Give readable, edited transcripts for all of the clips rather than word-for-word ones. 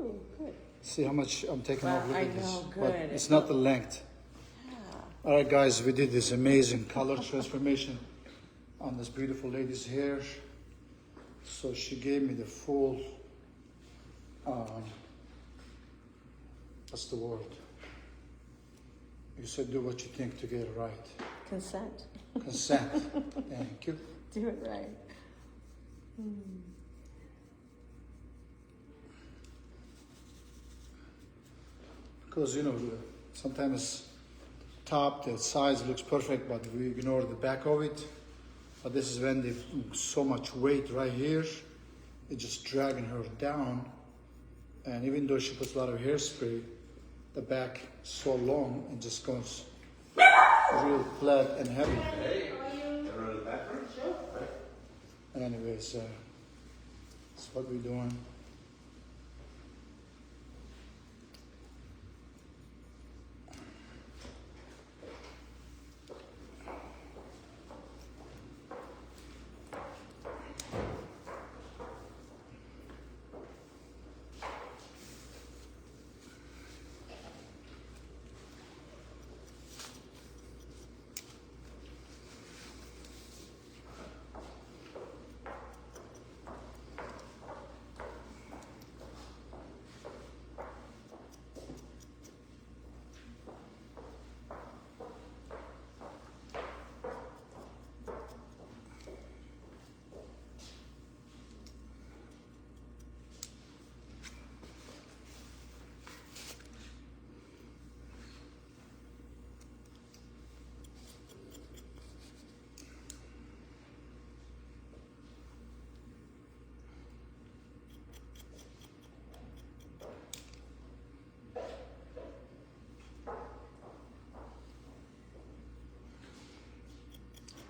Ooh, good. See how much I'm taking off? Look I at this. know, But good. it's not the length. Yeah. All right, guys, we did this amazing color transformation on this beautiful lady's hair. So she gave me the full, what's the word? You said do what you think to get it right. Consent. Consent. Thank you. Do it right. Because, you know, sometimes top, the size looks perfect, but we ignore the back of it. But this is when they so much weight right here, it's just dragging her down. And even though she puts a lot of hairspray, the back is so long and just goes real flat and heavy. Hey, you ever in the bathroom? Sure. Anyways, that's what we're doing.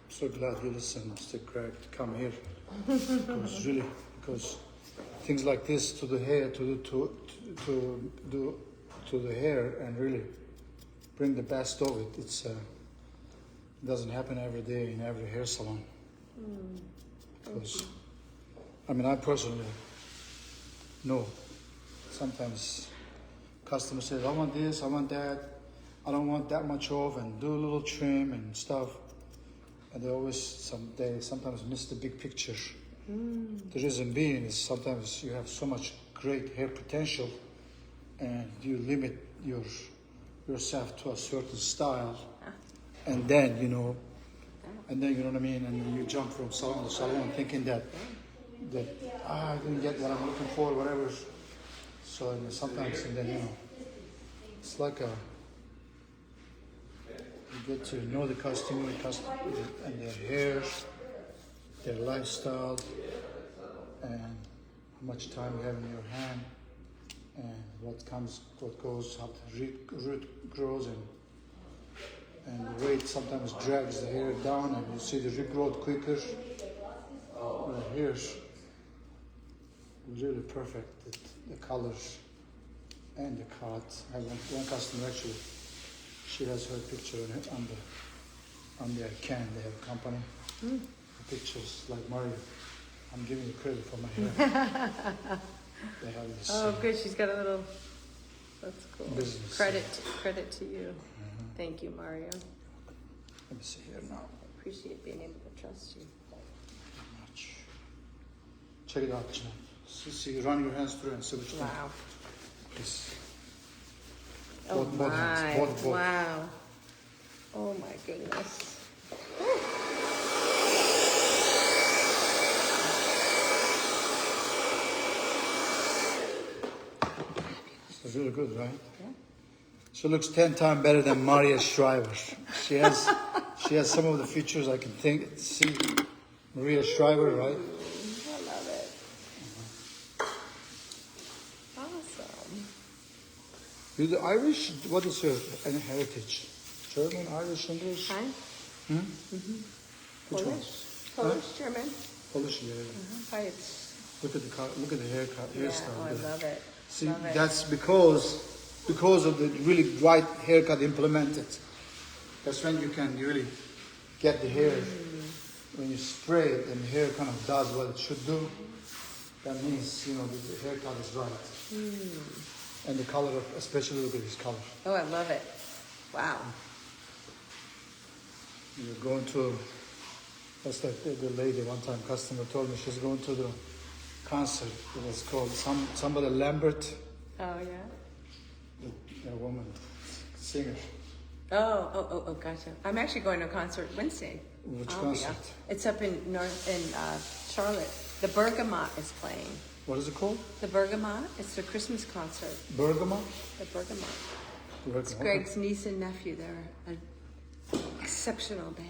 So glad you listened, Mr. Craig, to come here. because things like this to the hair, to do to the hair, and really bring the best of it. It doesn't happen every day in every hair salon. Because I mean, I personally know sometimes customer says, I want this, I want that, I don't want that much off, and do a little trim and stuff. And they sometimes miss the big picture. The reason being is sometimes you have so much great hair potential and you limit yourself to a certain style. And then, you know what I mean? And then you jump from salon to salon thinking that I didn't get what I'm looking for, whatever. So sometimes, and then, you know, it's like you get to know the customer and their hair, their lifestyle, and how much time you have in your hand, and what goes, how the root grows, and the weight sometimes drags the hair down, and you see the regrowth quicker. The hair's really perfect, the colors and the cut. I have one customer actually. She has her picture on their can. They have a company. The pictures like Mario. I'm giving you credit for my hair. They have this. Oh, good. She's got a little. That's cool. Business. Credit to you. Thank you, Mario. Let me see here now. Appreciate being able to trust you. Very much. Check it out, Jeanette. See, run your hands through and see which one. Wow. Yes. Oh Both hands. my! Both. Wow! Oh my goodness! It's really good, right? Yeah. She looks 10 times better than Maria Shriver. She has some of the features I can see. Maria Shriver, right? I love it. Awesome. You're the Irish. What is your heritage? German, Irish, English? Hi. Which one? Polish, German. Polish, yeah. Hi. It's, Look at the haircut, yeah, hairstyle. oh, I love it. See, Love it. that's because of the really right haircut implemented. That's when you can really get the hair. When you spray it and the hair kind of does what it should do, that means, you know, the haircut is right. And the color, especially look at this color. Oh, I love it. Wow. You're going to, that's like the lady one time, customer told me she's going to the concert. It was called somebody Lambert, Oh, yeah. a woman, singer. Oh, gotcha. I'm actually going to a concert Wednesday. Which I'll be concert? out. It's up in Charlotte. The Bergamot is playing. What is it called? The Bergamot. It's a Christmas concert. Bergamo? The Bergamot. Bergamo. It's Greg's niece and nephew. They're an exceptional band.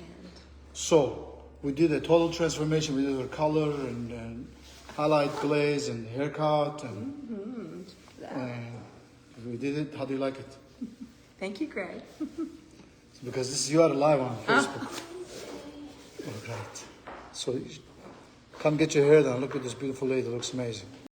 So, we did a total transformation. We did her color and highlight glaze and haircut and we did it. How do you like it? Thank you, Greg. Because this you are live on Facebook. Oh, great. So come get your hair done. Look at this beautiful lady. It looks amazing.